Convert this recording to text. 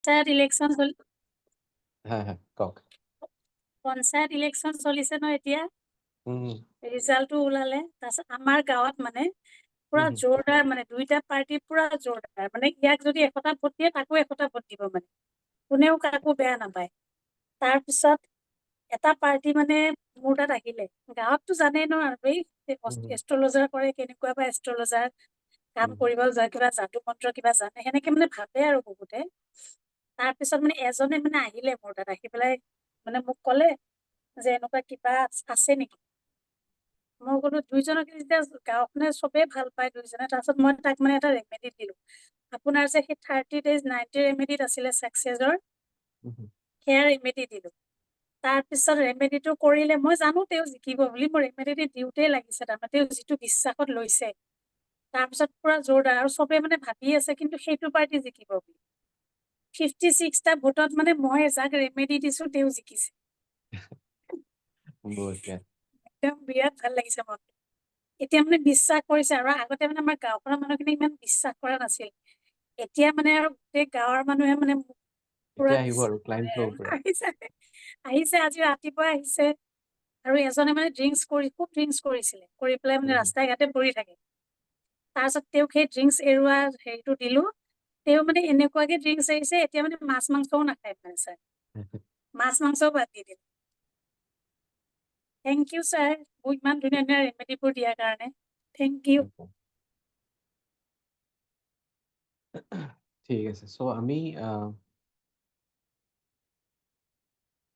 panchayat election কওক panchayat election চলিছে ন এতিয়া উম, ৰিজাল্টটো ওলালে তাৰপিছত আমাৰ গাঁৱত মানে পুৰা উম, জোৰদাৰ মানে দুইটা পাৰ্টি পুৰা জোৰদাৰ মানে ইয়াক যদি এশটা ভোট দিয়ে তাকো এশটা ভোট দিব মানে কোনেও কাকো বেয়া নাপায় তাৰপিছত এটা পাৰ্টি মানে মোৰ তাত আহিলে গাঁৱততো জানেই ন আৰু এই এষ্ট্ৰলজাৰ কৰে কেনেকুৱা বা এষ্ট্ৰলজাৰ কাম কৰিব যায় কিবা যাদু মন্ত্ৰ কিবা জানে সেনেকে মানে ভাবে আৰু বহুতে তাৰপিছত মানে এজনে মানে আহিলে মোৰ তাত আহি পেলাই মানে মোক ক'লে যে এনেকুৱা কিবা আছে নেকি মই ক'লো দুইজনক যেতিয়া গাঁওখনে চবেই ভাল পায় দুইজনে তাৰপিছত মই তাক মানে এটা ৰেমেডি দিলো আপোনাৰ যে সেই 30 days 90 ৰেমেডিত আছিলে ছাকচেছৰ সেয়া ৰেমেডি দিলো তাৰপিছত ৰেমেডিটো কৰিলে মই জানো তেওঁ জিকিব বুলি মই ৰেমেডিটো দিওঁতেই লাগিছে তাৰমানে তেওঁ যিটো বিশ্বাসত লৈছে তাৰপিছত পুৰা জোৰদাৰ আৰু চবে মানে ভাবি আছে কিন্তু সেইটো পাৰ্টি জিকিব বুলি 56টা ভোটত মানে মই যাক ৰেমেডি দিছো তেওঁ জিকিছে একদম বিৰাট ভাল লাগিছে মন এতিয়া মানে বিশ্বাস কৰিছে আৰু আগতে মানে আমাৰ গাঁওখনৰ মানুহখিনি ইমান বিশ্বাস কৰা নাছিল এতিয়া মানে আৰু গোটেই গাঁৱৰ মানুহে মানে পুৰা আহিছে আজি ৰাতিপুৱা আহিছে আৰু এজনে মানে খুব ড্ৰিংকছ কৰিছিলে কৰি পেলাই মানে ৰাস্তাই ঘাটে পৰি থাকে তাৰপিছত তেওঁক সেই ড্ৰিংকছ এৰোৱা হেৰিটো দিলো তেওঁ মানে এনেকুৱাকে ড্ৰিংকছ এৰিছে এতিয়া মানে মাছ মাংসও নাখায় মানে ছাৰ মাছ মাংসও বাদ দি দিলে থেংক ইউ ছাৰ মোক ইমান ধুনীয়া ধুনীয়া ৰেমেডিবোৰ দিয়াৰ কাৰণে থেংক ইউ ঠিক আছে চ' আমি